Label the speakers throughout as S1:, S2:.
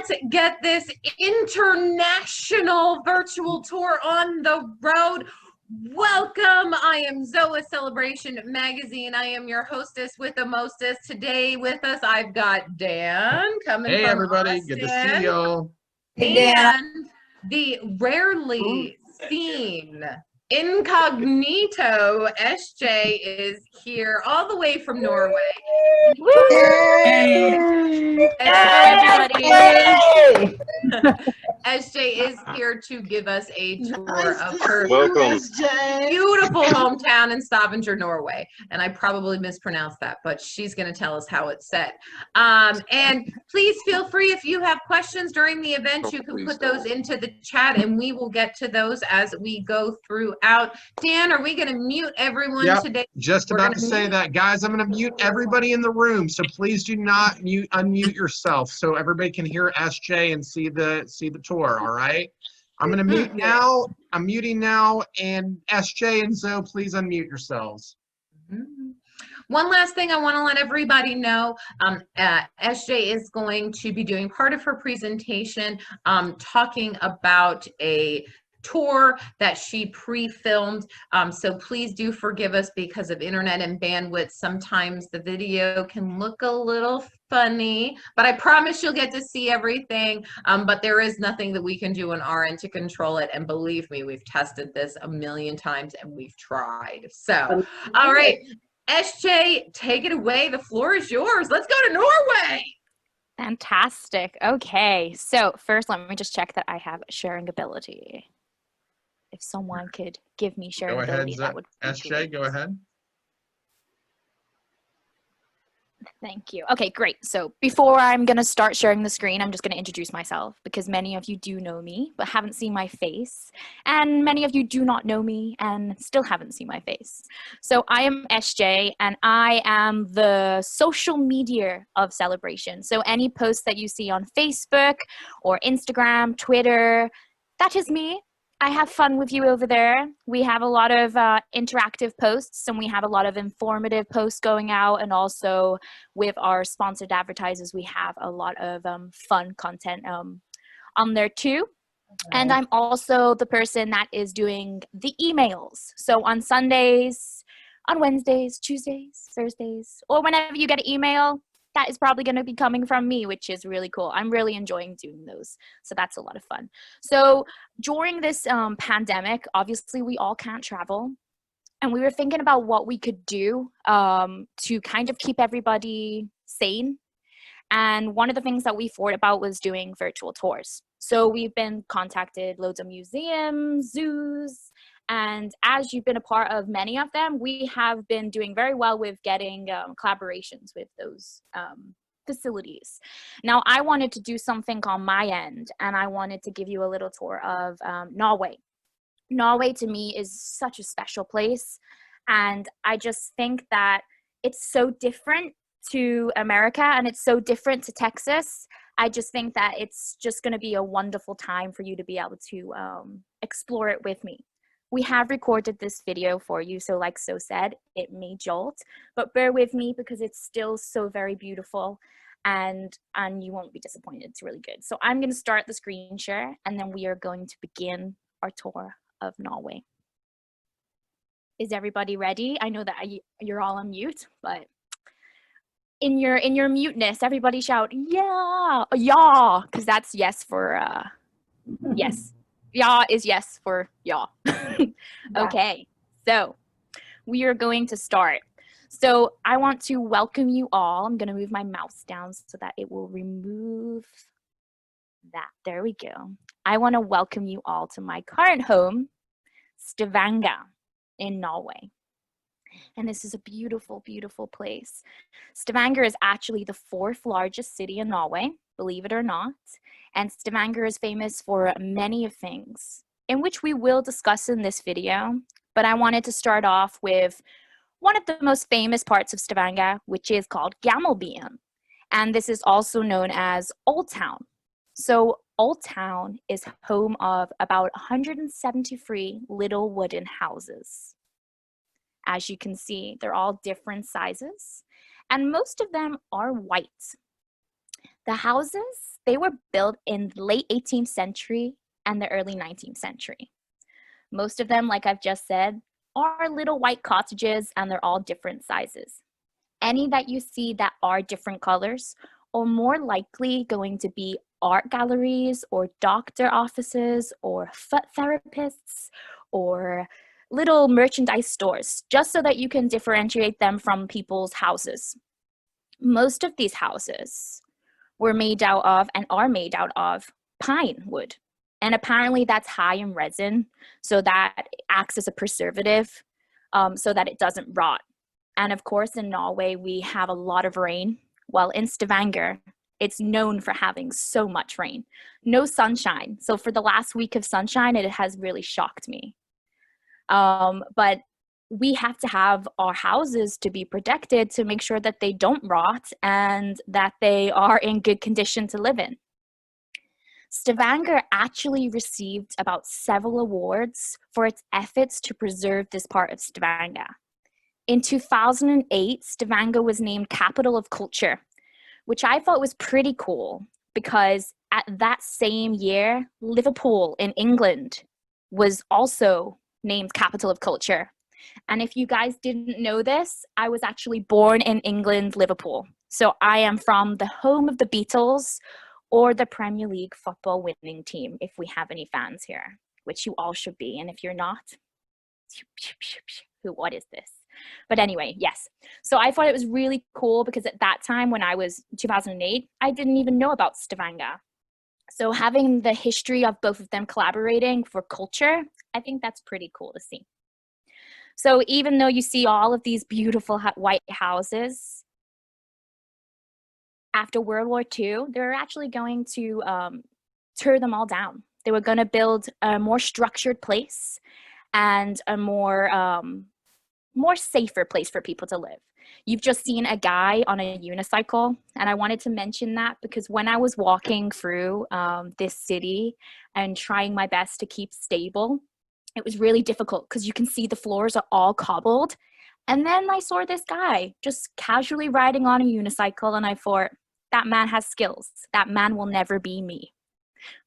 S1: let's get this international virtual tour on the road. Welcome. I am Zoa Celebration Magazine. I am your hostess with the mostest. Today with us, I've got Dan coming from
S2: everybody.
S1: Austin.
S2: Good to see y'all.
S1: And the rarely seen incognito SJ is here all the way from Norway.
S3: Yay!
S1: Everybody. SJ is here to give us a tour of her beautiful hometown in Stavanger, Norway. And I probably mispronounced that, but she's going to tell us how it's said. And please feel free, if you have questions during the event, you can put those into the chat and we will get to those as we go throughout. Dan, are we going to mute everyone today?
S2: Just about to say that, guys. I'm going to mute everybody in the room, so please do not unmute yourself so everybody can hear SJ and see the tour. All right, I'm going to mute now. I'm muting now, and SJ and Zoe, please unmute yourselves.
S1: One last thing I want to let everybody know, SJ is going to be doing part of her presentation talking about a tour that she pre-filmed, so please do forgive us because of internet and bandwidth. Sometimes the video can look a little funny, but I promise you'll get to see everything, but there is nothing that we can do on our end to control it, and believe me, we've tested this a million times and we've tried. So all right, SJ, take it away. The floor is yours. Let's go to Norway.
S3: Fantastic. Okay, so first let me just check that I have sharing ability. If someone could give me sharing ability, that would be
S2: SJ,
S3: great.
S2: go ahead.
S3: Thank you. Okay, great. So before I'm going to start sharing the screen, I'm just going to introduce myself because many of you do know me but haven't seen my face. And many of you do not know me and still haven't seen my face. So I am SJ and I am the social media of Celebration. So any posts that you see on Facebook or Instagram, Twitter, that is me. I have fun with you over there. We have a lot of interactive posts and we have a lot of informative posts going out, and also with our sponsored advertisers, we have a lot of fun content on there too. And I'm also the person that is doing the emails. So on Sundays, on Wednesdays, Tuesdays, Thursdays, or whenever you get an email, that is probably going to be coming from me, which is really cool. I'm really enjoying doing those. So that's a lot of fun. So during this pandemic, obviously we all can't travel. And we were thinking about what we could do to kind of keep everybody sane. And one of the things that we thought about was doing virtual tours. So we've been contacted loads of museums, zoos, and as you've been a part of many of them, we have been doing very well with getting collaborations with those facilities. Now, I wanted to do something on my end, and I wanted to give you a little tour of Norway. Norway, to me, is such a special place, and I just think that it's so different to America, and it's so different to Texas. I just think that it's just going to be a wonderful time for you to be able to explore it with me. We have recorded this video for you, so like So said, it may jolt, but bear with me because it's still so very beautiful and you won't be disappointed. It's really good. So I'm going to start the screen share and then we are going to begin our tour of Norway. Is everybody ready? I know that you're all on mute, but in your muteness, everybody shout, yeah, yeah, because that's yes for yes. Yeah is yes for yeah. Okay, so we are going to start. So I want to welcome you all. I'm going to move my mouse down so that it will remove that. There we go. I want to welcome you all to my current home, Stavanga in Norway. And this is a beautiful, beautiful place. Stavanger is actually the 4th largest city in Norway, believe it or not. And Stavanger is famous for many of things, in which we will discuss in this video. But I wanted to start off with one of the most famous parts of Stavanger, which is called Gammelbyen. And this is also known as Old Town. So Old Town is home of about 173 little wooden houses. As you can see, they're all different sizes, and most of them are white. The houses, they were built in the late 18th century and the early 19th century. Most of them, like I've just said, are little white cottages, and they're all different sizes. Any that you see that are different colors are more likely going to be art galleries or doctor offices or foot therapists or little merchandise stores, just so that you can differentiate them from people's houses. Most of these houses were made out of and are made out of pine wood. And apparently that's high in resin, so that acts as a preservative, so that it doesn't rot. And of course, in Norway, we have a lot of rain. Well, in Stavanger, it's known for having so much rain. No sunshine. So for the last week of sunshine, it has really shocked me. But we have to have our houses to be protected to make sure that they don't rot and that they are in good condition to live in. Stavanger actually received about several awards for its efforts to preserve this part of Stavanger. In 2008, Stavanger was named Capital of Culture, which I thought was pretty cool because at that same year, Liverpool in England was also named Capital of Culture. And if you guys didn't know this, I was actually born in England, Liverpool. So I am from the home of the Beatles, or the Premier League football winning team, if we have any fans here, which you all should be. And if you're not, what is this? But anyway, yes. So I thought it was really cool because at that time when I was 2008, I didn't even know about Stavanger. So having the history of both of them collaborating for culture, I think that's pretty cool to see. So even though you see all of these beautiful white houses, after World War II, they were actually going to tear them all down. They were going to build a more structured place and a more safer place for people to live. You've just seen a guy on a unicycle, and I wanted to mention that because when I was walking through this city and trying my best to keep stable, it was really difficult because you can see the floors are all cobbled. And then I saw this guy just casually riding on a unicycle, and I thought, that man has skills. That man will never be me.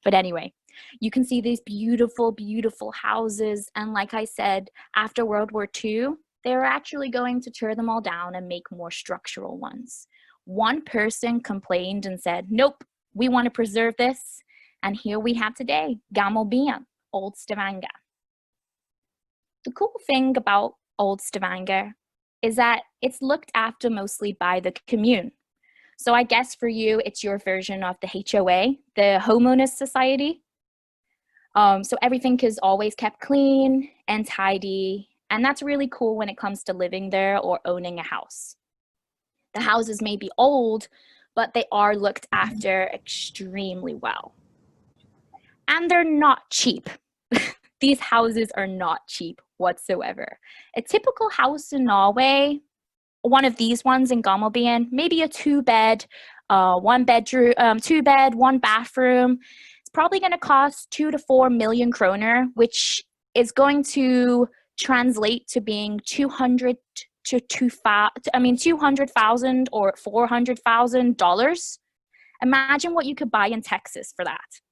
S3: But anyway, you can see these beautiful, beautiful houses. And like I said, after World War II, they were actually going to tear them all down and make more structural ones. One person complained and said, nope, we want to preserve this. And here we have today, Gammal Byen, Old Stavanger. The cool thing about Old Stavanger is that it's looked after mostly by the commune. So I guess for you, it's your version of the HOA, the Homeowners Society. So everything is always kept clean and tidy. And that's really cool when it comes to living there or owning a house. The houses may be old, but they are looked after extremely well. And they're not cheap. These houses are not cheap whatsoever. A typical house in Norway, one of these ones in Gammal Byen, maybe a 2-bed, 2-bed, 1 bathroom. It's probably going to cost 2 to 4 million kroner, which is going to translate to being 200,000 or $400,000. Imagine what you could buy in Texas for that.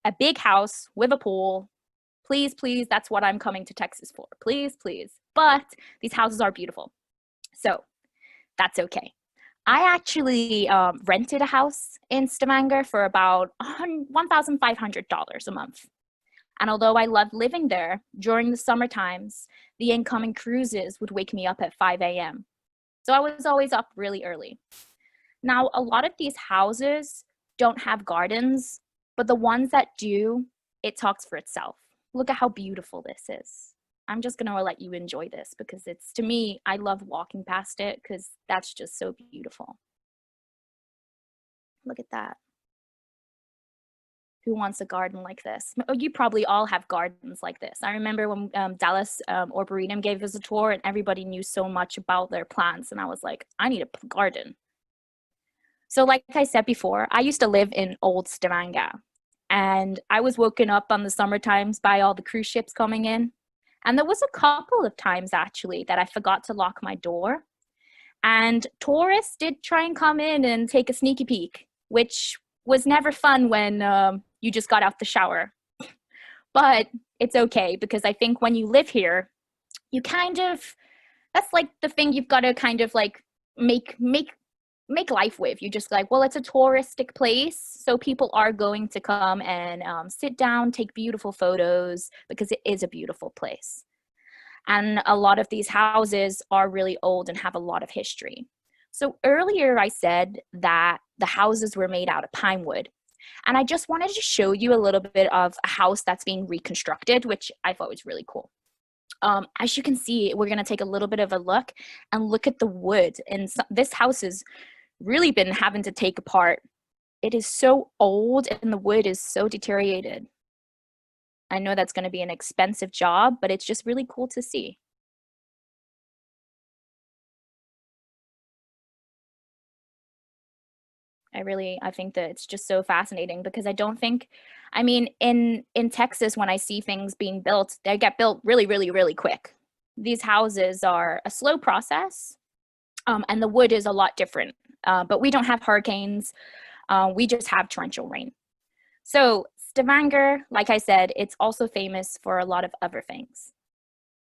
S3: A big house with a pool. Please, please, that's what I'm coming to Texas for. Please, please. But these houses are beautiful. So that's okay. I actually rented a house in Stavanger for about $1,500 a month. And although I loved living there, during the summer times, the incoming cruises would wake me up at 5 a.m. So I was always up really early. Now, a lot of these houses don't have gardens, but the ones that do, it talks for itself. Look at how beautiful this is. I'm just going to let you enjoy this because it's, to me, I love walking past it because that's just so beautiful. Look at that. Who wants a garden like this? You probably all have gardens like this. I remember when Dallas Arboretum gave us a tour and everybody knew so much about their plants. And I was like, I need a garden. So like I said before, I used to live in Old Stavanger. And I was woken up on the summer times by all the cruise ships coming in. And there was a couple of times actually that I forgot to lock my door. And tourists did try and come in and take a sneaky peek, which was never fun when you just got out the shower. But it's okay, because I think when you live here, you kind of, that's like the thing you've got to kind of like make life with. You just like, well, it's a touristic place, so people are going to come and sit down, take beautiful photos, because it is a beautiful place. And a lot of these houses are really old and have a lot of history. So earlier I said that the houses were made out of pine wood. And I just wanted to show you a little bit of a house that's being reconstructed, which I thought was really cool. As you can see, we're going to take a little bit of a look and look at the wood. And this house has really been having to take apart. It is so old and the wood is so deteriorated. I know that's going to be an expensive job, but it's just really cool to see. I think that it's just so fascinating, because I don't think, I mean, in Texas, when I see things being built, they get built really, really, really quick. These houses are a slow process, and the wood is a lot different. But we don't have hurricanes. We just have torrential rain. So Stavanger, like I said, it's also famous for a lot of other things.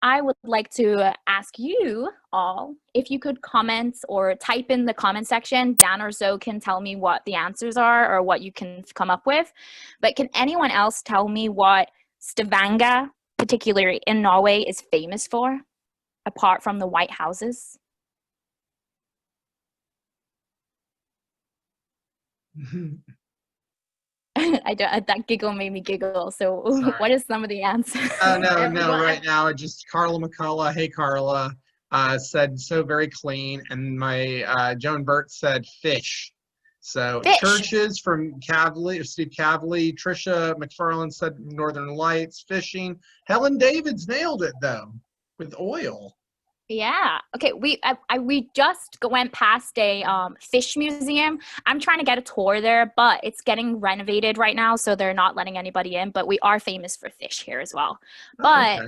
S3: I would like to ask you all if you could comment or type in the comment section. Dan or Zoe can tell me what the answers are or what you can come up with. But can anyone else tell me what Stavanga, particularly in Norway, is famous for, apart from the white houses? That giggle made me giggle. So
S2: Sorry.
S3: what is some of the answers?
S2: Oh, no, right now, it just Carla McCullough, hey Carla, said so very clean, and my Joan Burt said fish. So
S3: Fish.
S2: churches from Cavally, Steve Cavally, Trisha McFarland said Northern Lights, fishing. Helen Davids nailed it though, with oil.
S3: Yeah. Okay. We just went past a fish museum. I'm trying to get a tour there, but it's getting renovated right now, so they're not letting anybody in. But we are famous for fish here as well. But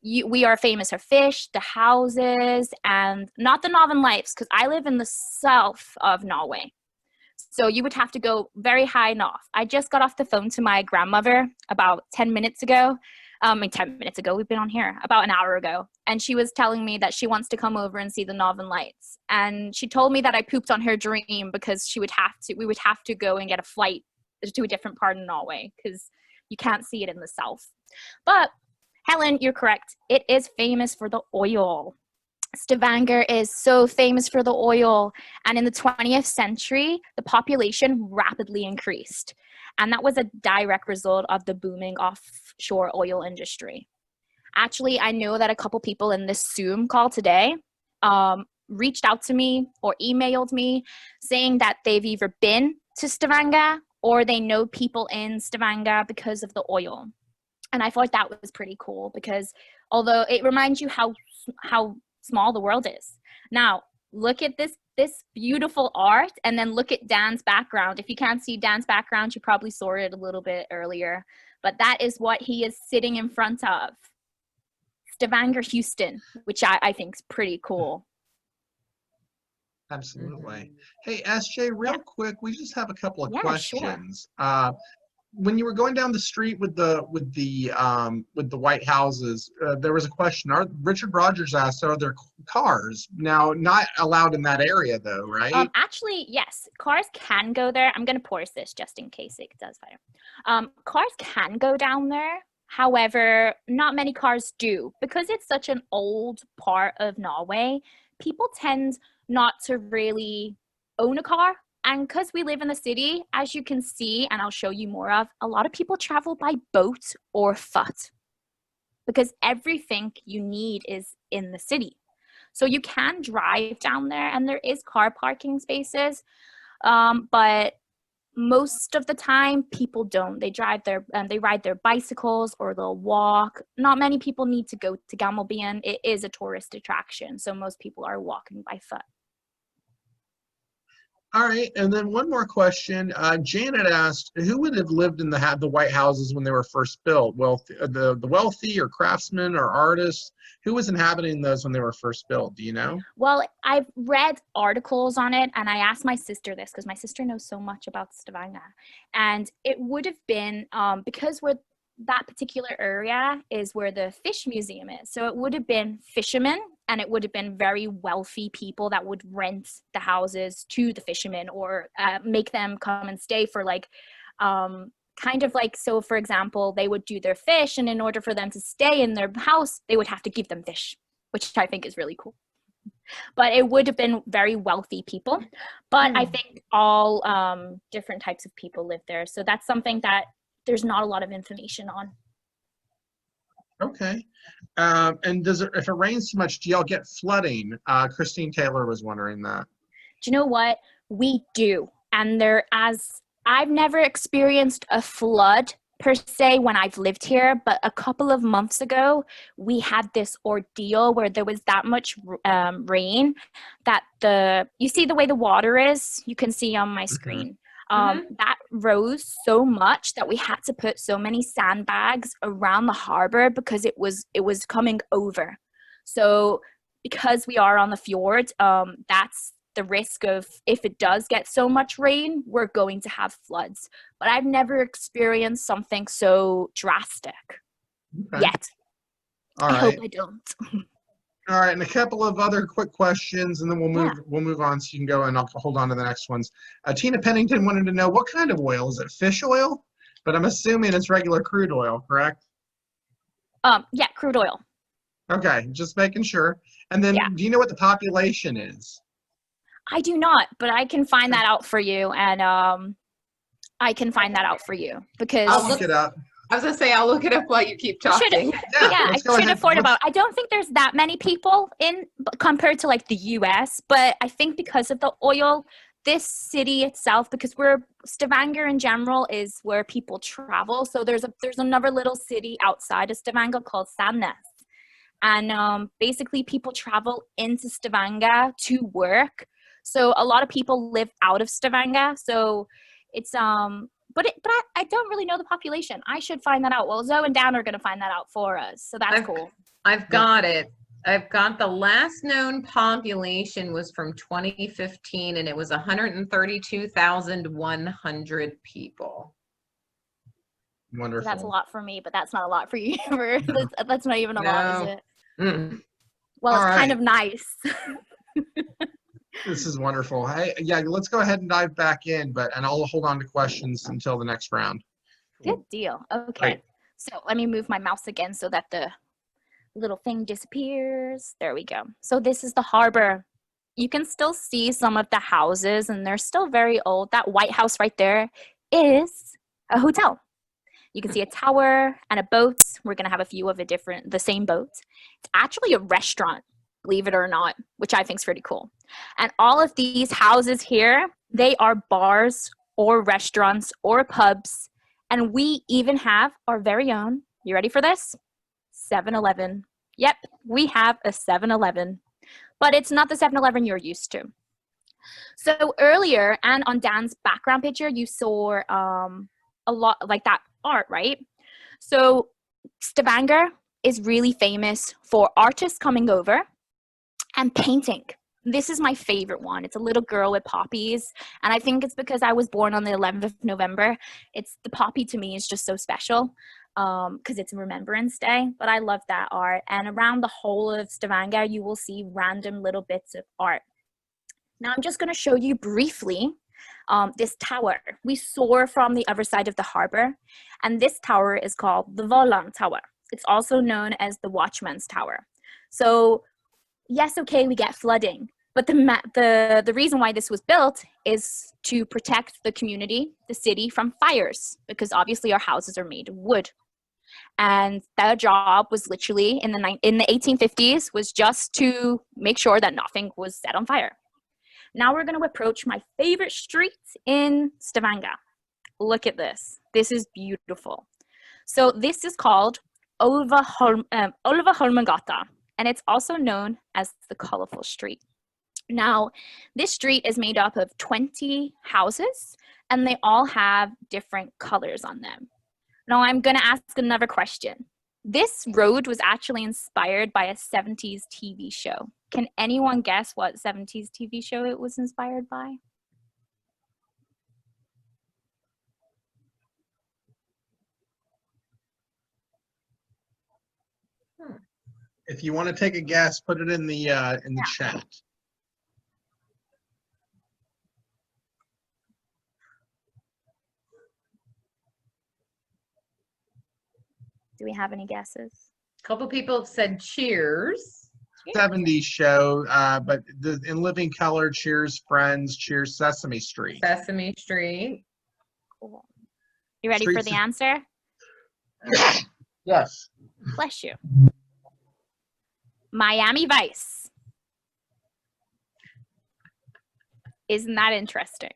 S3: we are famous for fish, the houses, and not the Northern Lights, because I live in the south of Norway. So you would have to go very high north. I just got off the phone to my grandmother about 10 minutes ago. 10 minutes ago, we've been on here, about an hour ago. And she was telling me that she wants to come over and see the Northern Lights. And she told me that I pooped on her dream, because we would have to go and get a flight to a different part of Norway, because you can't see it in the south. But Helen, you're correct. It is famous for the oil. Stavanger is so famous for the oil. And in the 20th century, the population rapidly increased. And that was a direct result of the booming offshore oil industry. Actually, I know that a couple people in this Zoom call today reached out to me or emailed me saying that they've either been to Stavanger or they know people in Stavanger because of the oil. And I thought that was pretty cool, because although it reminds you how small the world is. Now, look at this beautiful art, and then look at Dan's background. If you can't see Dan's background, you probably saw it a little bit earlier, but that is what he is sitting in front of. Stavanger, Houston, which I think is pretty cool.
S2: Absolutely. Hey, SJ, real quick, we just have a couple of questions.
S3: Sure.
S2: When you were going down the street with the white houses, there was a question. Richard Rogers asked, "Are there cars now not allowed in that area, though?" Right?
S3: Actually, yes, cars can go there. I'm gonna pause this just in case it does fire. Cars can go down there. However, not many cars do, because it's such an old part of Norway. People tend not to really own a car. And because we live in the city, as you can see, and I'll show you more of, a lot of people travel by boat or foot, because everything you need is in the city. So you can drive down there, and there is car parking spaces, but most of the time people don't. They ride their bicycles, or they'll walk. Not many people need to go to Gammelbyen. It is a tourist attraction, so most people are walking by foot.
S2: All right, and then one more question. Janet asked, who would have lived in the White Houses when they were first built? Well, the wealthy or craftsmen or artists? Who was inhabiting those when they were first built? Do you know?
S3: Well, I've read articles on it, and I asked my sister this because my sister knows so much about Stavanger. And it would have been because that particular area is where the fish museum is. So it would have been fishermen, and it would have been very wealthy people that would rent the houses to the fishermen or make them come and stay for like kind of like, so for example, they would do their fish, and in order for them to stay in their house, they would have to give them fish, which I think is really cool. But it would have been very wealthy people. But I think all different types of people live there. So that's something that there's not a lot of information on.
S2: Okay. And if it rains too much, do y'all get flooding? Christine Taylor was wondering that.
S3: Do you know what? We do. And I've never experienced a flood per se when I've lived here, but a couple of months ago, we had this ordeal where there was that much rain that you see the way the water is, you can see on my screen. That rose so much that we had to put so many sandbags around the harbor because it was coming over. So because we are on the fjord, that's the risk of, if it does get so much rain, we're going to have floods. But I've never experienced something so drastic yet.
S2: All
S3: I
S2: right.
S3: hope I don't.
S2: All right, and a couple of other quick questions, and then we'll move on so you can go, and I'll hold on to the next ones. Tina Pennington wanted to know, what kind of oil? Is it fish oil? But I'm assuming it's regular crude oil, correct?
S3: Yeah, crude oil.
S2: Okay, just making sure. And then, do you know what the population is?
S3: I do not, but I can find that out for you, and I can find that out for you because
S2: I'll look it up.
S1: I was gonna say, I'll look it up while you keep talking.
S3: I should afford about. I don't think there's that many people compared to like the U.S., but I think because of the oil, this city itself, because Stavanger in general is where people travel. So there's another little city outside of Stavanger called Sandnes, and basically people travel into Stavanger to work. So a lot of people live out of Stavanger. So it's But I don't really know the population. I should find that out. Well, Zoe and Dan are going to find that out for us. So that's cool.
S1: I've got it. I've got the last known population was from 2015, and it was 132,100 people.
S2: Wonderful.
S3: So that's a lot for me, but that's not a lot for you. That's not even a lot, is it? Well, it's kind of nice.
S2: This is wonderful. Hey, yeah, let's go ahead and dive back in, and I'll hold on to questions until the next round.
S3: Good deal. Okay.
S2: Right.
S3: So let me move my mouse again so that the little thing disappears. There we go. So this is the harbor. You can still see some of the houses, and they're still very old. That White House right there is a hotel. You can see a tower and a boat. We're going to have a few of the same boat. It's actually a restaurant, believe it or not, which I think is pretty cool. And all of these houses here, they are bars or restaurants or pubs. And we even have our very own, you ready for this? 7-Eleven. Yep, we have a 7-Eleven. But it's not the 7-Eleven you're used to. So earlier, and on Dan's background picture, you saw a lot like that art, right? So Stavanger is really famous for artists coming over and painting. This is my favorite one. It's a little girl with poppies. And I think it's because I was born on the 11th of November. The poppy to me is just so special because it's a Remembrance Day. But I love that art. And around the whole of Stavanger, you will see random little bits of art. Now I'm just going to show you briefly this tower. We saw from the other side of the harbor. And this tower is called the Vallan Tower. It's also known as the Watchman's Tower. So yes, okay, we get flooding, but the reason why this was built is to protect the community, the city, from fires, because obviously our houses are made of wood. And their job was literally in the 1850s was just to make sure that nothing was set on fire. Now we're going to approach my favorite street in Stavanger. Look at this. This is beautiful. So this is called Olva Holmengata. And it's also known as the Colorful Street. Now, this street is made up of 20 houses, and they all have different colors on them. Now, I'm going to ask another question. This road was actually inspired by a 70s TV show. Can anyone guess what 70s TV show it was inspired by?
S2: If you want to take a guess, put it in the chat.
S3: Do we have any guesses?
S1: A couple people have said Cheers.
S2: 70s show, but in living color, Cheers, Friends, Cheers, Sesame Street.
S1: Sesame Street.
S3: Cool. You ready for the answer?
S2: Yes.
S3: Bless you. Miami Vice. Isn't that interesting?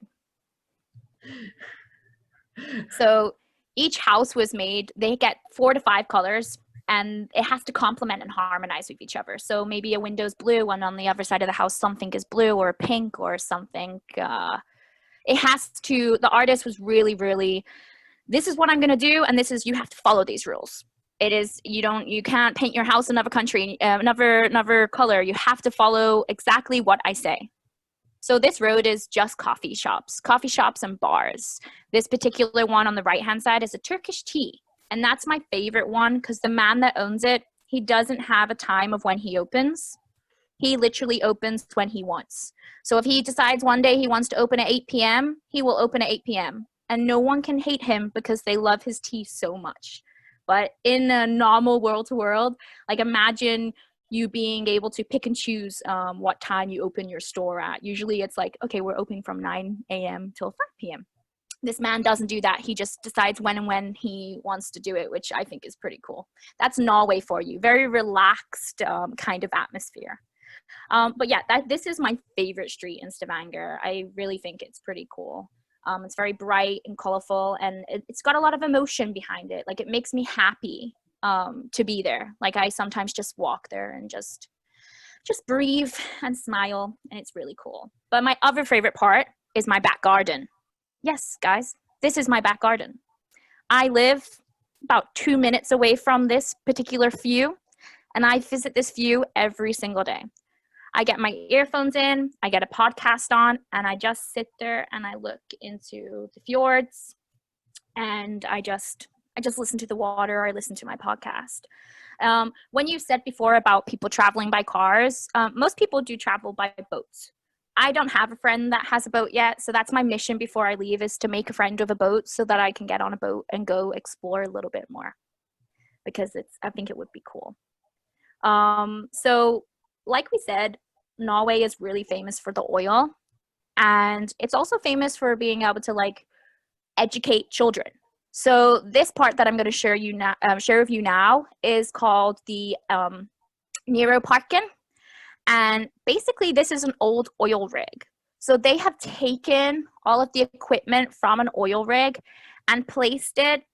S3: So each house was made, they get 4 to 5 colors, and it has to complement and harmonize with each other. So maybe a window's blue, and on the other side of the house something is blue or pink or something. It has to, the artist was really, this is what I'm gonna do, and this is, you have to follow these rules. It is, you can't paint your house another country, another color. You have to follow exactly what I say. So this road is just coffee shops and bars. This particular one on the right-hand side is a Turkish tea. And that's my favorite one because the man that owns it, he doesn't have a time of when he opens. He literally opens when he wants. So if he decides one day he wants to open at 8 p.m., he will open at 8 p.m. And no one can hate him because they love his tea so much. But in a normal world to world, like imagine you being able to pick and choose what time you open your store at. Usually it's like, okay, we're opening from 9 a.m. till 5 p.m. This man doesn't do that. He just decides when he wants to do it, which I think is pretty cool. That's Norway for you. Very relaxed kind of atmosphere. But yeah, this is my favorite street in Stavanger. I really think it's pretty cool. It's very bright and colorful, and it's got a lot of emotion behind it. Like, it makes me happy to be there. Like, I sometimes just walk there and just breathe and smile, and it's really cool. But my other favorite part is my back garden. Yes, guys, this is my back garden. I live about 2 minutes away from this particular view, and I visit this view every single day. I get my earphones in, I get a podcast on, and I just sit there and I look into the fjords, and I just listen to the water. I listen to my podcast. When you said before about people traveling by cars, most people do travel by boats. I don't have a friend that has a boat yet, so that's my mission before I leave, is to make a friend with a boat so that I can get on a boat and go explore a little bit more, because I think it would be cool. So like we said, Norway is really famous for the oil, and it's also famous for being able to like educate children. So this part that I'm going to share with you now is called the Parken. And basically this is an old oil rig. So they have taken all of the equipment from an oil rig and placed it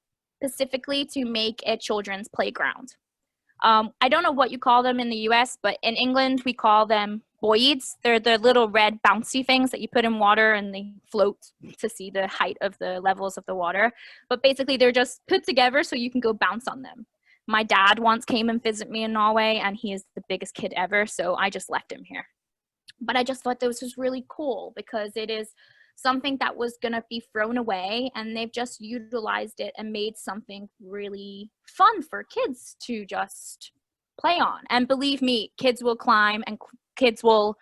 S3: specifically to make a children's playground. I don't know what you call them in the US, but in England we call them buoys. They're the little red bouncy things that you put in water and they float to see the height of the levels of the water. But basically they're just put together so you can go bounce on them. My dad once came and visited me in Norway, and he is the biggest kid ever, so I just left him here. But I just thought this was really cool because it is something that was going to be thrown away, and they've just utilized it and made something really fun for kids to just play on. And believe me, kids will climb and kids will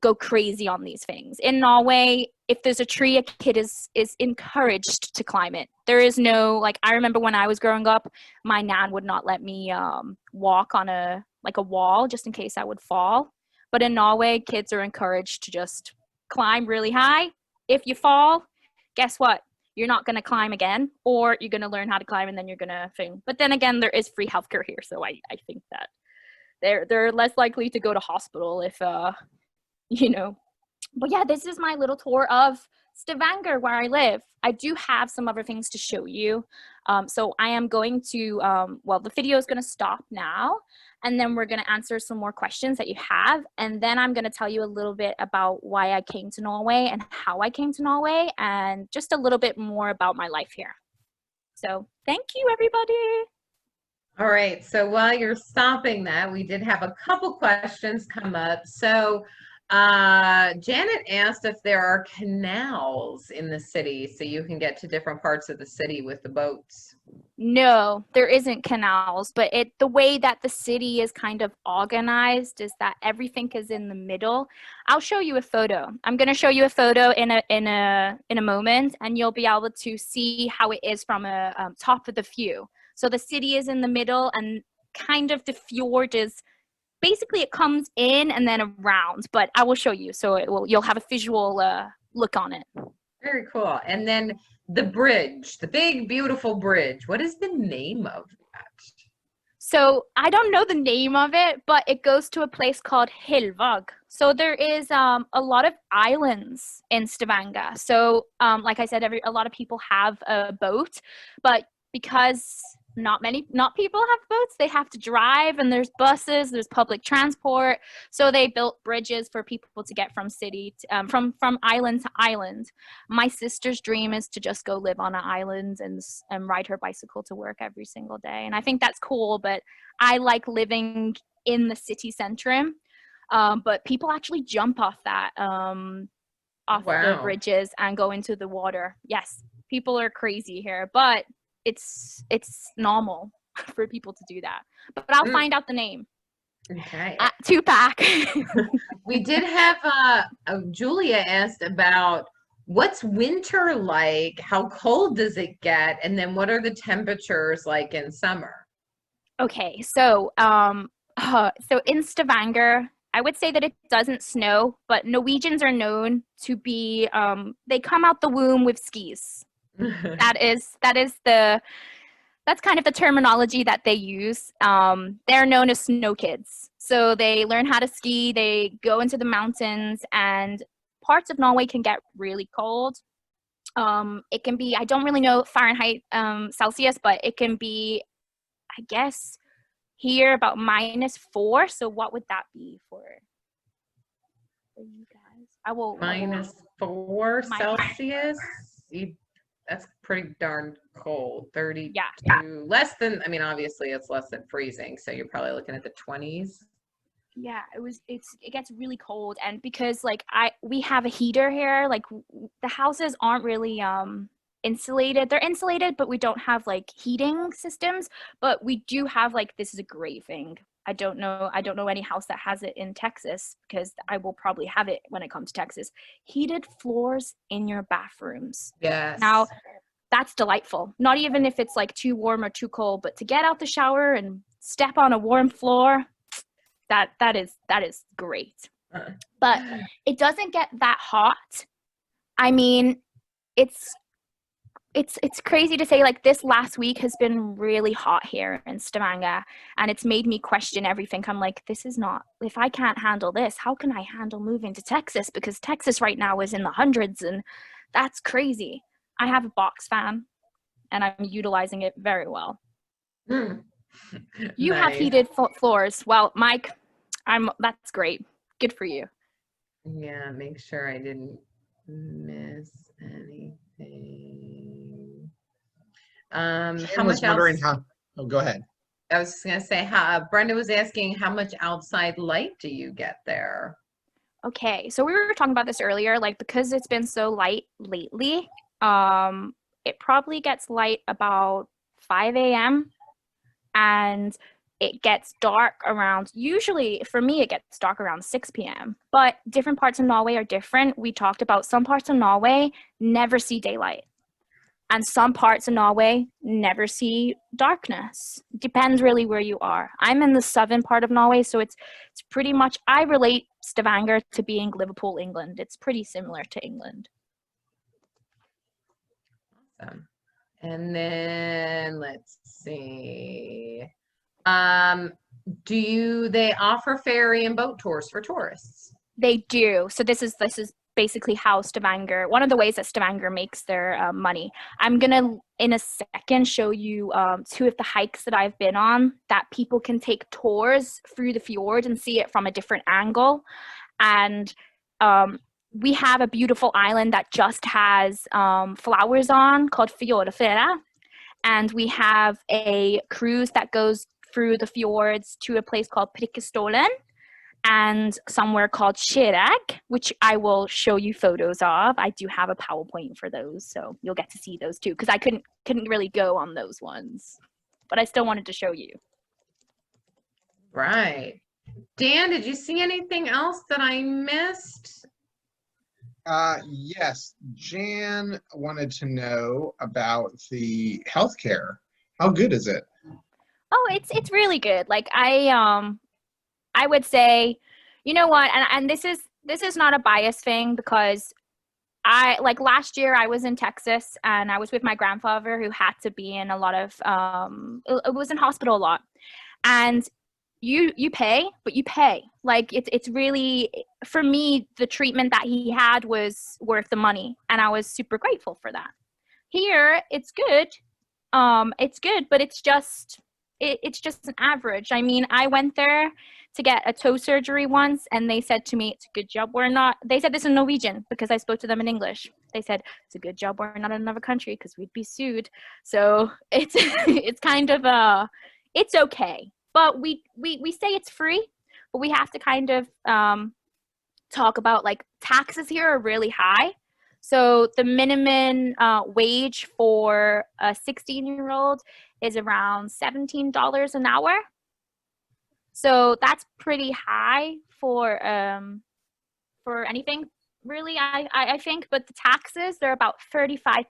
S3: go crazy on these things. In Norway, if there's a tree, a kid is encouraged to climb it. There is no, like, I remember when I was growing up, my nan would not let me walk on a wall just in case I would fall. But in Norway, kids are encouraged to just climb really high. If you fall, guess what? You're not going to climb again, or you're going to learn how to climb and then you're going to thing. But then again, there is free healthcare here, so I think that they're less likely to go to hospital if you know. But yeah, this is my little tour of Stavanger, where I live, I do have some other things to show you. So I am going to, well, the video is going to stop now, and then we're going to answer some more questions that you have. And then I'm going to tell you a little bit about why I came to Norway and how I came to Norway, and just a little bit more about my life here. So thank you, everybody.
S1: All right, so while you're stopping that, we did have a couple questions come up. So Janet asked if there are canals in the city so you can get to different parts of the city with the boats.
S3: No, there isn't canals, but the way that the city is kind of organized is that everything is in the middle. I'll show you a photo. I'm going to show you a photo in a moment, and you'll be able to see how it is from a top of the view. So the city is in the middle, and kind of the fjord is basically, it comes in and then around, but I will show you. So you'll have a visual look on it.
S1: Very cool. And then the bridge, the big, beautiful bridge. What is the name of that?
S3: So I don't know the name of it, but it goes to a place called Hilvag. So there is a lot of islands in Stavanger. So like I said, a lot of people have a boat, but because not people have boats, they have to drive, and there's buses, there's public transport. So they built bridges for people to get from city to, from island to island. My sister's dream is to just go live on an island and ride her bicycle to work every single day, and I think that's cool. But I like living in the city center. But people actually jump off that off the bridges and go into the water. Yes, people are crazy here, but it's normal for people to do that. But I'll find out the name.
S1: Okay.
S3: Tupac.
S1: We did have Julia asked about what's winter like, how cold does it get, and then what are the temperatures like in summer?
S3: Okay, so so in Stavanger, I would say that it doesn't snow, but Norwegians are known to be they come out the womb with skis. That's kind of the terminology that they use. They're known as snow kids. So they learn how to ski, they go into the mountains, and parts of Norway can get really cold. It can be, I don't really know Fahrenheit, Celsius, but it can be, I guess, here about -4. So what would that be for you guys?
S1: -4 Celsius? That's pretty darn cold. 32,
S3: yeah.
S1: Less than, I mean, obviously it's less than freezing, so you're probably looking at the 20s.
S3: Yeah, it gets really cold, and because like we have a heater here, like the houses aren't really insulated. They're insulated, but we don't have like heating systems, but we do have, like, this is a great thing. I don't know any house that has it in Texas, because I will probably have it when I come to Texas. Heated floors in your bathrooms.
S1: Yes.
S3: Now, that's delightful. Not even if it's like too warm or too cold, but to get out the shower and step on a warm floor, that is great. But it doesn't get that hot. I mean, it's crazy to say, like, this last week has been really hot here in Stavanger, and it's made me question everything. I'm like, this is not, if I can't handle this, how can I handle moving to Texas? Because Texas right now is in the hundreds, and that's crazy. I have a box fan, and I'm utilizing it very well. You have heated floors. Well, Mike, that's great. Good for you.
S1: Yeah, make sure I didn't miss anything. How much
S2: wondering how, oh, go ahead.
S1: I was just gonna say, Brenda was asking, how much outside light do you get there?
S3: Okay, so we were talking about this earlier, like, because it's been so light lately, it probably gets light about 5 a.m. and it gets dark around, usually for me it gets dark around 6 p.m. But different parts of Norway are different. We talked about some parts of Norway never see daylight, and some parts of Norway never see darkness. Depends really where you are. I'm in the southern part of Norway, so it's pretty much, I relate Stavanger to being Liverpool, England. It's pretty similar to England.
S1: Awesome. And then let's see. They offer ferry and boat tours for tourists?
S3: They do. So this is basically how Stavanger, one of the ways that Stavanger makes their money. I'm going to, in a second, show you 2 of the hikes that I've been on that people can take tours through the fjord and see it from a different angle. And we have a beautiful island that just has flowers on called Ferry. And we have a cruise that goes through the fjords to a place called Prickestown and somewhere called Chirag, which I will show you photos of. I do have a PowerPoint for those, so you'll get to see those too, because I couldn't really go on those ones, but I still wanted to show you.
S1: Right. Dan, did you see anything else that I missed?
S2: Yes, Jan wanted to know about the healthcare. How good is it?
S3: Oh, it's really good. Like I would say, you know what, and this is not a bias thing, because like last year I was in Texas and I was with my grandfather who had to be in a lot of it was in hospital a lot, and you pay, but you pay. Like it's really, for me, the treatment that he had was worth the money, and I was super grateful for that. Here it's good, but it's just an average. I mean, I went there to get a toe surgery once, and they said to me, it's a good job we're not, they said this in Norwegian because I spoke to them in English. They said, it's a good job we're not in another country because we'd be sued. So it's it's kind of it's okay. But we say it's free, but we have to kind of talk about, like, taxes here are really high. So the minimum wage for a 16-year-old is around $17 an hour. So that's pretty high for anything, really, I think. But the taxes, they're about 35%.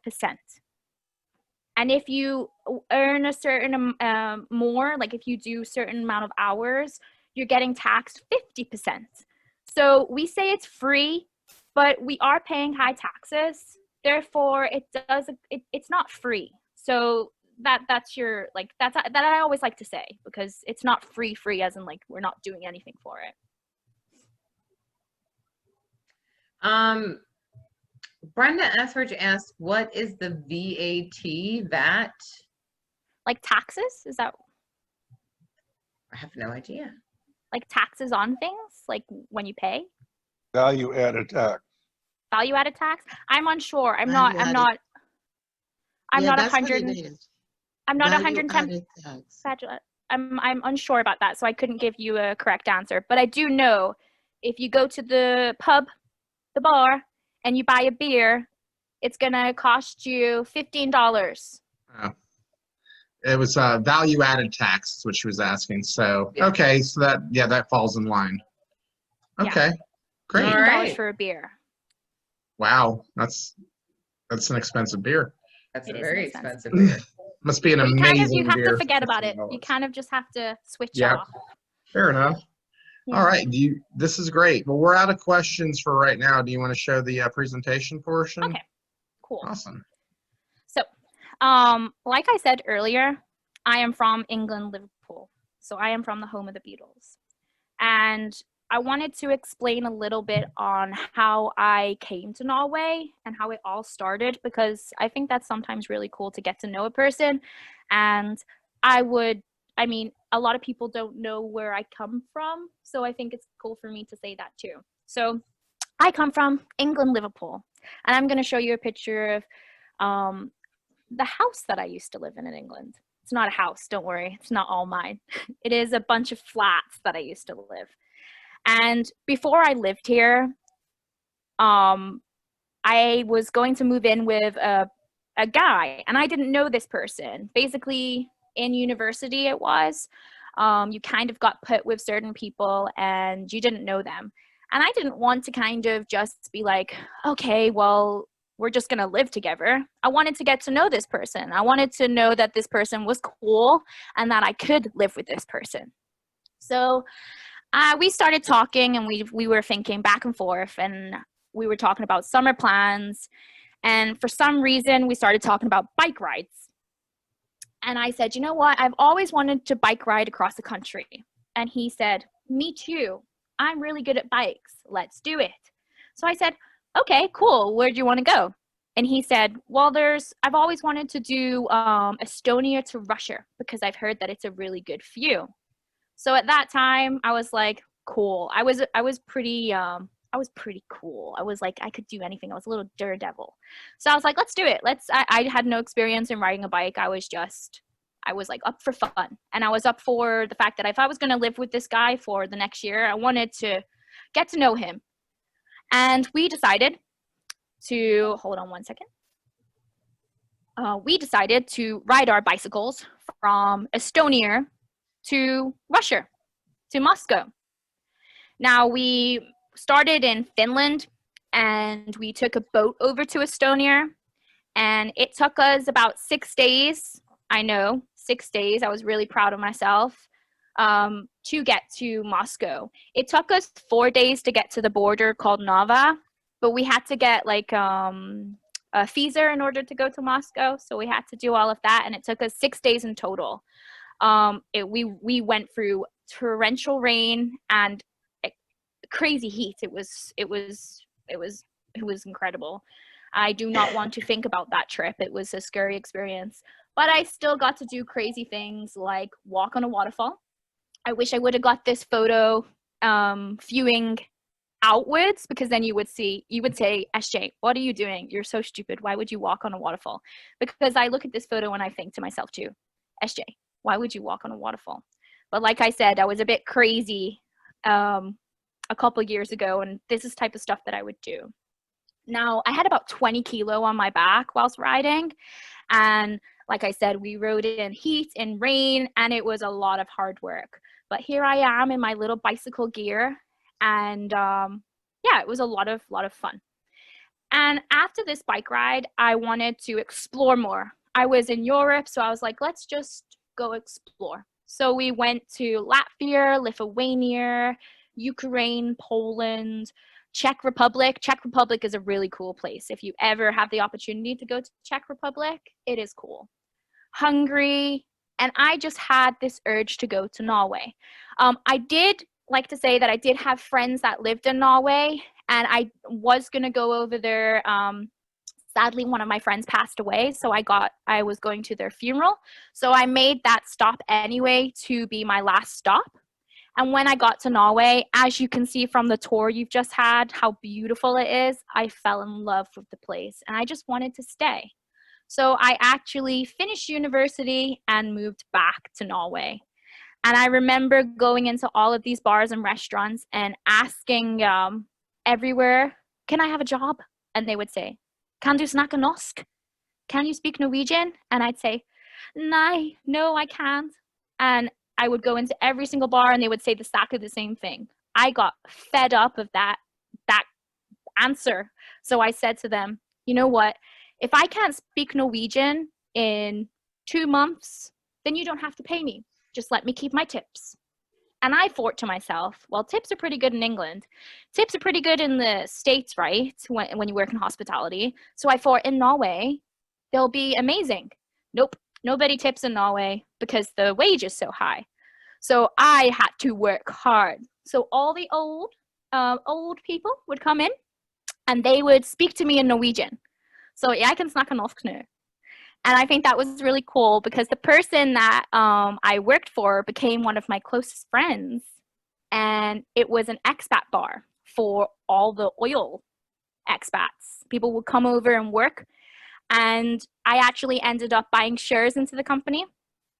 S3: And if you earn a certain more, like if you do a certain amount of hours, you're getting taxed 50%. So we say it's free, but we are paying high taxes. Therefore, it's not free. So that's your, like, that I always like to say, because it's not free as in, like, we're not doing anything for it.
S1: Brenda Etheridge asked, what is the VAT?
S3: Like taxes? Is that?
S1: I have no idea.
S3: Like taxes on things, like when you pay?
S4: Value added tax.
S3: Value added tax? I'm unsure. I'm not 100. I'm not 110. I'm unsure about that, so I couldn't give you a correct answer. But I do know if you go to the pub, the bar, and you buy a beer, it's gonna cost you $15.
S2: Oh. It was value added tax, is what she was asking. So
S1: Yeah.
S2: okay, so that falls in line. Okay, great.
S1: All
S3: $15
S1: right.
S3: for a beer.
S2: Wow, that's an expensive beer.
S1: That's a
S3: It is
S1: very
S3: expensive.
S1: expensive beer.
S2: Must be an
S3: But
S2: amazing
S3: you have
S2: beer.
S3: to forget
S2: for
S3: about it.
S2: $15.
S3: You kind of just have to switch
S2: Yep.
S3: off.
S2: Fair enough.
S3: Yeah.
S2: All right, this is great. Well, we're out of questions for right now. Do you want to show the presentation portion?
S3: Okay, cool.
S2: Awesome.
S3: So, like I said earlier, I am from England, Liverpool. So I am from the home of the Beatles. And I wanted to explain a little bit on how I came to Norway and how it all started, because I think that's sometimes really cool to get to know a person. And I mean, a lot of people don't know where I come from, so I think it's cool for me to say that too. So I come from England, Liverpool, and I'm going to show you a picture of the house that I used to live in England. It's not a house, don't worry. It's not all mine. It is a bunch of flats that I used to live. And before I lived here, I was going to move in with a guy, and I didn't know this person. Basically, in university it was, you kind of got put with certain people and you didn't know them. And I didn't want to kind of just be like, okay, well, we're just going to live together. I wanted to get to know this person. I wanted to know that this person was cool and that I could live with this person. So we started talking, and we were thinking back and forth, and we were talking about summer plans. And for some reason, we started talking about bike rides. And I said, you know what? I've always wanted to bike ride across the country. And he said, me too. I'm really good at bikes. Let's do it. So I said, okay, cool. Where do you want to go? And he said, well, I've always wanted to do Estonia to Russia because I've heard that it's a really good view. So at that time, I was like, cool. I was pretty cool. I was like, I could do anything. I was a little daredevil. So I was like, let's do it. I had no experience in riding a bike. I was like up for fun. And I was up for the fact that if I was going to live with this guy for the next year, I wanted to get to know him. And we decided to, hold on one second. We decided to ride our bicycles from Estonia to Russia, to Moscow. Now, we started in Finland and we took a boat over to Estonia, and it took us about 6 days. I know, 6 days. I was really proud of myself to get to Moscow. It took us 4 days to get to the border called Nova, but we had to get like a visa in order to go to Moscow. So we had to do all of that, and it took us 6 days in total. We went through torrential rain and crazy heat. It was incredible. I do not want to think about that trip. It was a scary experience, but I still got to do crazy things like walk on a waterfall. I wish I would have got this photo viewing outwards, because then you would say, SJ, what are you doing? You're so stupid. Why would you walk on a waterfall? Because I look at this photo and I think to myself too, SJ, why would you walk on a waterfall? But like I said, I was a bit crazy a couple of years ago, and this is type of stuff that I would do. Now, I had about 20 kilo on my back whilst riding, and like I said, we rode in heat and rain, and it was a lot of hard work. But here I am in my little bicycle gear, and yeah, it was a lot of fun. And after this bike ride, I wanted to explore more. I was in Europe, so I was like, let's just go explore. So we went to Latvia, Lithuania, Ukraine, Poland, Czech Republic. Czech Republic is a really cool place. If you ever have the opportunity to go to Czech Republic, it is cool. Hungary, and I just had this urge to go to Norway. I did like to say that I did have friends that lived in Norway, and I was going to go over there. Sadly, one of my friends passed away, so I was going to their funeral. So I made that stop anyway to be my last stop. And when I got to Norway, as you can see from the tour you've just had, how beautiful it is, I fell in love with the place and I just wanted to stay. So I actually finished university and moved back to Norway. And I remember going into all of these bars and restaurants and asking everywhere, can I have a job? And they would say, kan du snakke norsk? Can you speak Norwegian? And I'd say, no, I can't. And I would go into every single bar and they would say exactly the same thing. I got fed up of that answer. So I said to them, you know what? If I can't speak Norwegian in 2 months, then you don't have to pay me. Just let me keep my tips. And I thought to myself, well, tips are pretty good in England. Tips are pretty good in the States, right? When you work in hospitality. So I thought in Norway, they'll be amazing. Nope. Nobody tips in Norway because the wage is so high. So I had to work hard. So all the old people would come in and they would speak to me in Norwegian. So I can snakke norsk nå. And I think that was really cool because the person that I worked for became one of my closest friends. And it was an expat bar for all the oil expats. People would come over and work. And I actually ended up buying shares into the company.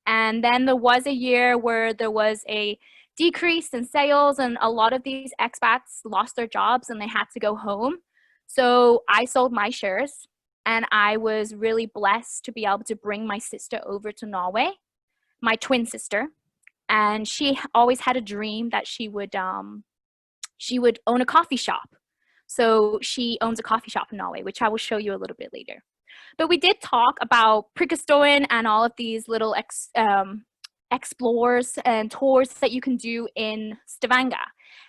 S3: And then there was a year where there was a decrease in sales and a lot of these expats lost their jobs and they had to go home. So I sold my shares and I was really blessed to be able to bring my sister over to Norway, my twin sister. And she always had a dream that she would own a coffee shop. So she owns a coffee shop in Norway, which I will show you a little bit later. But we did talk about Prickestown and all of these little explores and tours that you can do in Stavanga.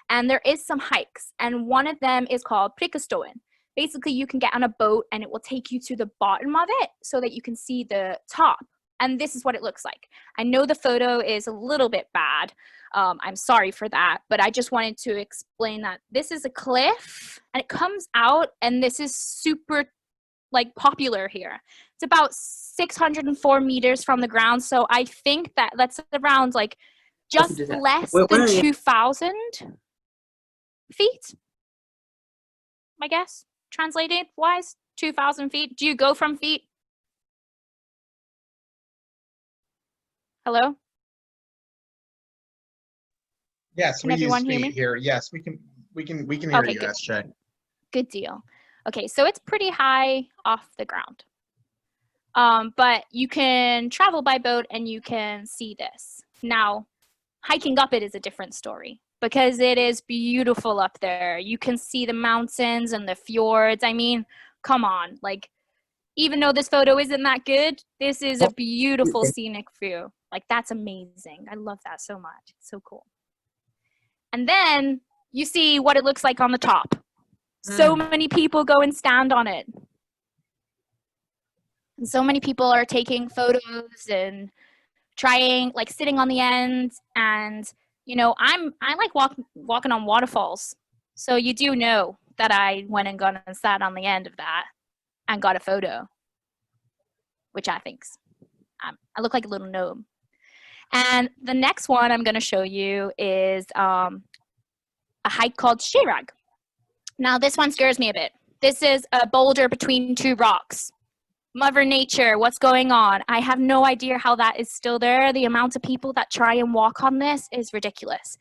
S3: And there is some hikes, and one of them is called Prickestown. Basically, you can get on a boat and it will take you to the bottom of it so that you can see the top. And this is what it looks like. I know the photo is a little bit bad. I'm sorry for that, but I just wanted to explain that this is a cliff and it comes out, and this is super like popular here. It's about 604 meters from the ground. So I think that's around like just less than 2,000 feet, I guess, translated wise, 2,000 feet. Do you go from feet? Hello?
S2: Yes,
S3: Can
S2: we use
S3: everyone hear me?
S2: feet here. Yes, we can hear
S3: Okay,
S2: you,
S3: good.
S2: SJ.
S3: Good deal. Okay, so it's pretty high off the ground. But you can travel by boat and you can see this. Now, hiking up it is a different story because it is beautiful up there. You can see the mountains and the fjords. I mean, come on. Like, even though this photo isn't that good, this is a beautiful scenic view. Like, that's amazing. I love that so much. It's so cool. And then you see what it looks like on the top. So many people go and stand on it. And so many people are taking photos and trying, like sitting on the end. And, you know, I like walking on waterfalls. So you do know that I went and got and sat on the end of that and got a photo, which I think's, I look like a little gnome. And the next one I'm going to show you is a hike called Shirag. Now, this one scares me a bit. This is a boulder between two rocks. Mother Nature, what's going on? I have no idea how that is still there. The amount of people that try and walk on this is ridiculous.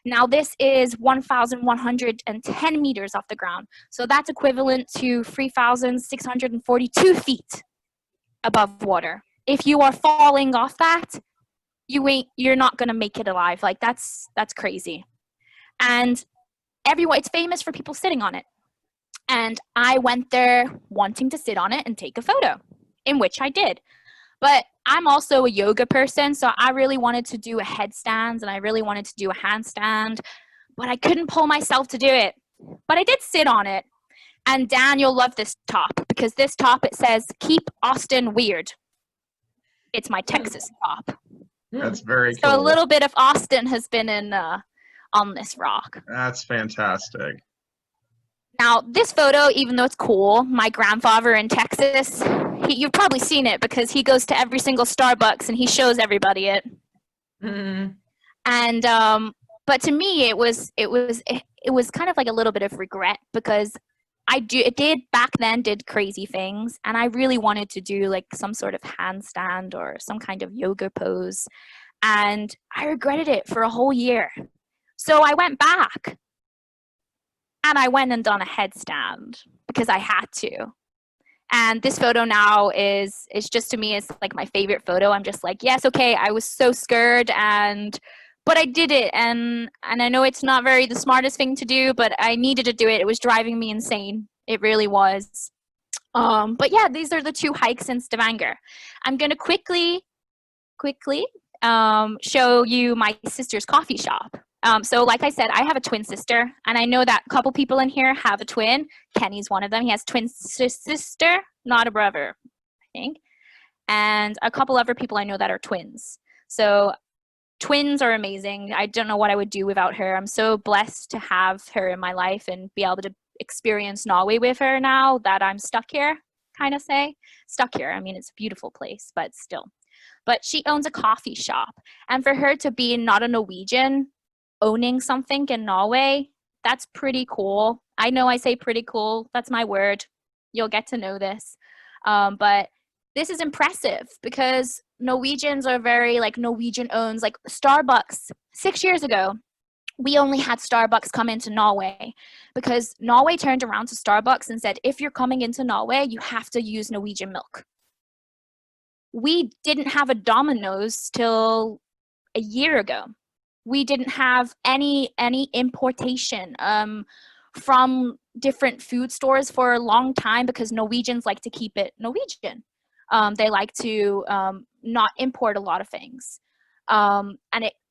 S3: Now, this is 1,110 meters off the ground. So that's equivalent to 3,642 feet above water. If you are falling off that, you're not going to make it alive. Like, that's crazy. And it's famous for people sitting on it. And I went there wanting to sit on it and take a photo, in which I did. But I'm also a yoga person, so I really wanted to do a headstand and I really wanted to do a handstand, but I couldn't pull myself to do it. But I did sit on it. And Dan, you'll love this top, because this top, it says, "Keep Austin Weird." It's my Texas top.
S2: That's very cool.
S3: So a little bit of Austin has been in on this rock.
S2: That's fantastic.
S3: Now, this photo, even though it's cool, my grandfather in Texas, you've probably seen it because he goes to every single Starbucks and he shows everybody it.
S1: Mm.
S3: And but to me, it was kind of like a little bit of regret, because it did back then did crazy things, and I really wanted to do like some sort of handstand or some kind of yoga pose, and I regretted it for a whole year. So I went back. And I went and done a headstand because I had to. And this photo now is just, to me, it's like my favorite photo. I'm just like, yes, okay, I was so scared, but I did it. And I know it's not the smartest thing to do, but I needed to do it. It was driving me insane. It really was. But yeah, these are the two hikes in Stavanger. I'm going to quickly show you my sister's coffee shop. So like I said, I have a twin sister, and I know that a couple people in here have a twin. Kenny's one of them. He has twin sister, not a brother, I think. And a couple other people I know that are twins. So twins are amazing. I don't know what I would do without her. I'm so blessed to have her in my life and be able to experience Norway with her now that I'm stuck here, kind of say. Stuck here. I mean, it's a beautiful place, but still. But she owns a coffee shop. And for her to be not a Norwegian, owning something in Norway, that's pretty cool. I know I say pretty cool. That's my word. You'll get to know this. But this is impressive because Norwegians are very like Norwegian owns, like Starbucks. 6 years ago, we only had Starbucks come into Norway because Norway turned around to Starbucks and said, if you're coming into Norway, you have to use Norwegian milk. We didn't have a Domino's till a year ago. We didn't have any importation from different food stores for a long time because Norwegians like to keep it Norwegian. They like to not import a lot of things. And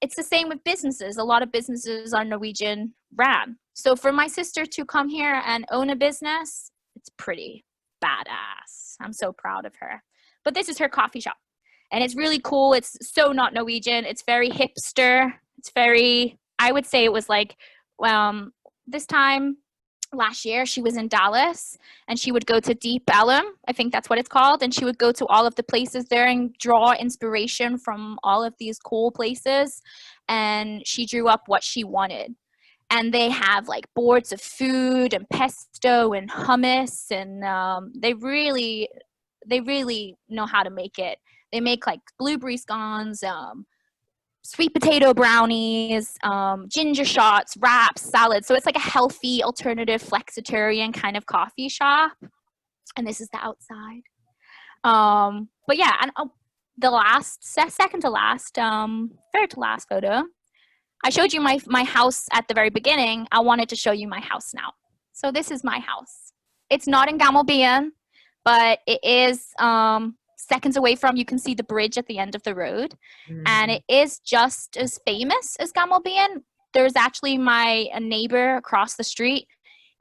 S3: it's the same with businesses. A lot of businesses are Norwegian ran. So for my sister to come here and own a business, it's pretty badass. I'm so proud of her. But this is her coffee shop. And it's really cool. It's so not Norwegian. It's very hipster. It's very, I would say it was like, this time last year she was in Dallas and she would go to Deep Ellum, I think that's what it's called, and she would go to all of the places there and draw inspiration from all of these cool places, and she drew up what she wanted. And they have like boards of food and pesto and hummus, and they really know how to make it. They make like blueberry scones, sweet potato brownies, ginger shots, wraps, salads. So it's like a healthy, alternative, flexitarian kind of coffee shop. And this is the outside. But yeah, and the second to last, third to last photo, I showed you my house at the very beginning. I wanted to show you my house now. So this is my house. It's not in Gammelbyen, but it is seconds away from, you can see the bridge at the end of the road. And it is just as famous as Gammelbyen. There's actually a neighbor across the street.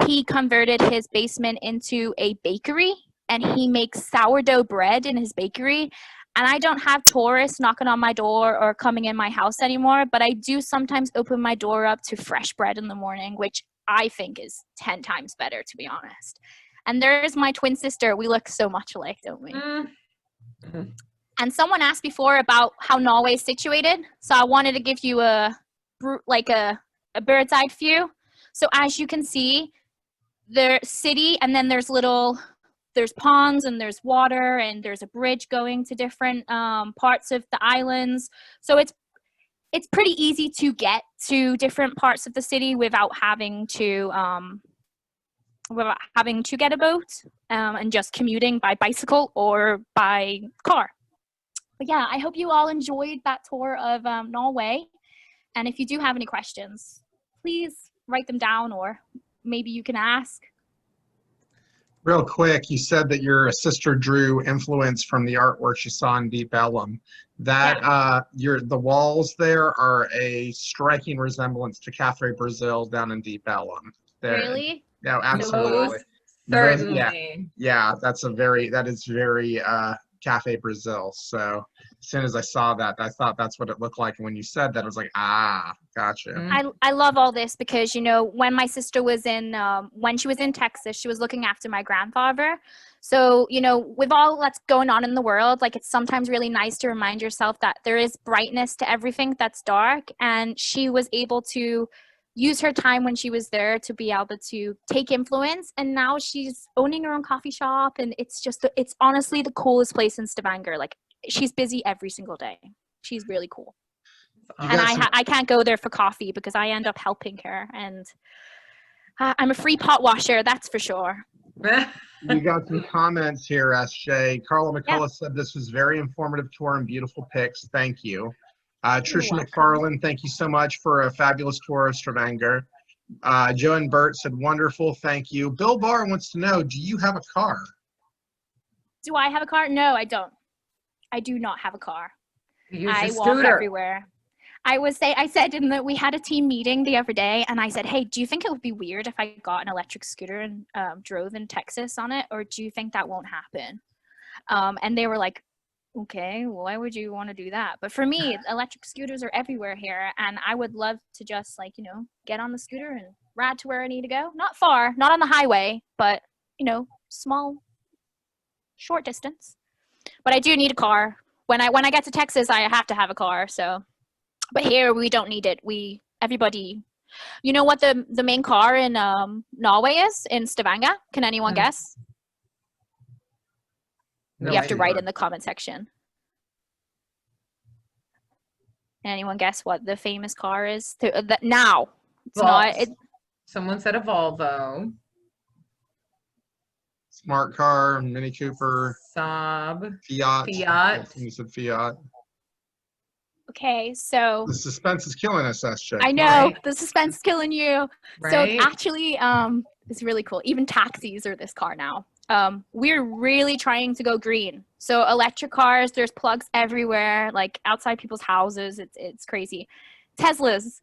S3: He converted his basement into a bakery, and he makes sourdough bread in his bakery. And I don't have tourists knocking on my door or coming in my house anymore, but I do sometimes open my door up to fresh bread in the morning, which I think is 10 times better, to be honest. And there's my twin sister. We look so much alike, don't we? And someone asked before about how Norway is situated. So I wanted to give you a bird's eye view. So as you can see, the city, and then there's ponds and there's water and there's a bridge going to different parts of the islands. So it's pretty easy to get to different parts of the city without having to get a boat, and just commuting by bicycle or by car. But yeah, I hope you all enjoyed that tour of Norway. And if you do have any questions, please write them down, or maybe you can ask.
S2: Real quick, you said that your sister drew influence from the artwork she saw in Deep Ellum. The walls there are a striking resemblance to Cafe Brazil down in Deep Ellum.
S3: Really?
S2: No, absolutely.
S1: Certainly.
S2: Yeah, that is very Cafe Brazil. So as soon as I saw that, I thought that's what it looked like. And when you said that, I was like, gotcha.
S3: I love all this because, when my sister was when she was in Texas, she was looking after my grandfather. So, with all that's going on in the world, like, it's sometimes really nice to remind yourself that there is brightness to everything that's dark. And she was able to use her time when she was there to be able to take influence, and now she's owning her own coffee shop, and it's honestly the coolest place in Stavanger. Like, she's busy every single day. She's really cool. And I can't go there for coffee because I end up helping her, and I'm a free pot washer, that's for sure.
S2: You got some comments here, SJ. Carla McCullough said this was very informative tour and beautiful pics. Thank you. Trisha McFarland, thank you so much for a fabulous tour of Stavanger. Joan Burt said, wonderful, thank you. Bill Barr wants to know, do you have a car?
S3: Do I have a car? No, I don't. I do not have a car. I walk everywhere. I said we had a team meeting the other day, and I said, hey, do you think it would be weird if I got an electric scooter and drove in Texas on it, or do you think that won't happen? And they were like, okay, why would you want to do that? But for me, electric scooters are everywhere here, and I would love to just get on the scooter and ride to where I need to go. Not far, not on the highway, but small, short distance. But I do need a car. When I get to Texas, I have to have a car. So, but here we don't need it. Everybody, you know what the main car in Norway is in Stavanger? Can anyone guess?
S2: No,
S3: you have to write in the comment section. Anyone guess what the famous car is? Now, it's not.
S1: Someone said a Volvo.
S2: Smart car, Mini Cooper,
S1: Saab,
S2: Fiat. You said Fiat.
S3: Okay, so
S2: the suspense is killing us, SJ.
S3: I know, the suspense is killing you.
S1: Right?
S3: So actually, it's really cool. Even taxis are this car now. We're really trying to go green. So electric cars, there's plugs everywhere, like outside people's houses. It's crazy. Teslas,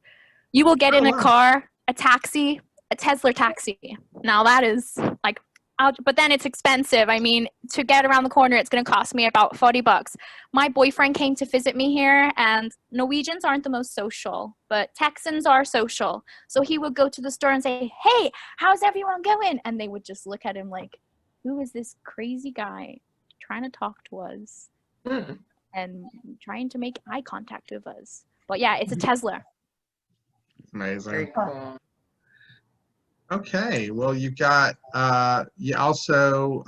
S3: you will get in a car, a taxi, a Tesla taxi. Now that is like but then it's expensive. I mean, to get around the corner, it's going to cost me about $40. My boyfriend came to visit me here, and Norwegians aren't the most social, but Texans are social. So he would go to the store and say, "Hey, how's everyone going?" And they would just look at him like, who is this crazy guy trying to talk to us and trying to make eye contact with us? But yeah, it's a Tesla.
S2: Amazing.
S1: Very cool.
S2: Okay, well, you've got, you also,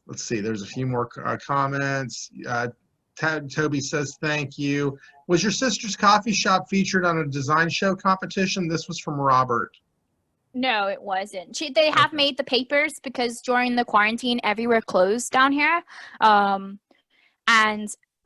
S2: let's see, there's a few more comments. Toby says, thank you. Was your sister's coffee shop featured on a design show competition? This was from Robert.
S3: No, it wasn't. They have made the papers because during the quarantine, everywhere closed down here. And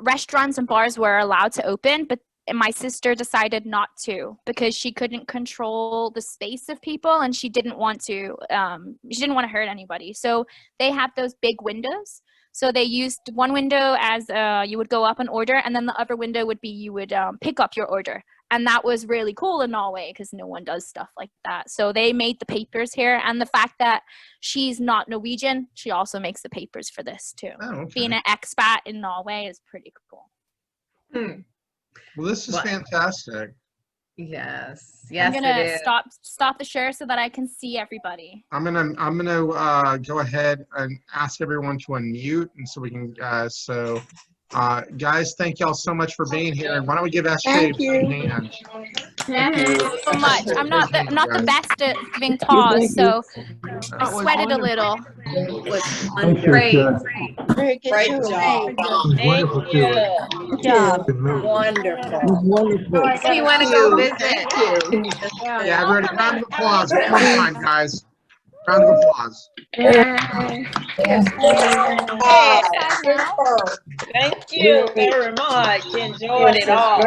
S3: restaurants and bars were allowed to open, but my sister decided not to because she couldn't control the space of people, and she didn't want to hurt anybody. So they have those big windows. So they used one window as you would go up and order, and then the other window would be you would pick up your order. And that was really cool in Norway because no one does stuff like that. So they made the papers here. And the fact that she's not Norwegian, she also makes the papers for this too.
S2: Oh, okay.
S3: Being an expat in Norway is pretty cool.
S2: Well, this is fantastic.
S1: Yes.
S3: I'm
S1: Yes,
S3: gonna
S1: it is.
S3: stop the share so that I can see everybody.
S2: I'm gonna go ahead and ask everyone to unmute, and so we can guys, thank y'all so much for being here. And why don't we give SJ a hand?
S3: Thank you so much. I'm not the best at giving talks, so I sweated a little.
S1: Great.
S5: Great job.
S6: Wonderful tour.
S5: Good job.
S6: Wonderful.
S5: Wonderful.
S1: We want to go visit.
S2: Yeah, everybody, round of applause one more time, guys. Round of applause.
S5: Thank you very much. Enjoyed it all.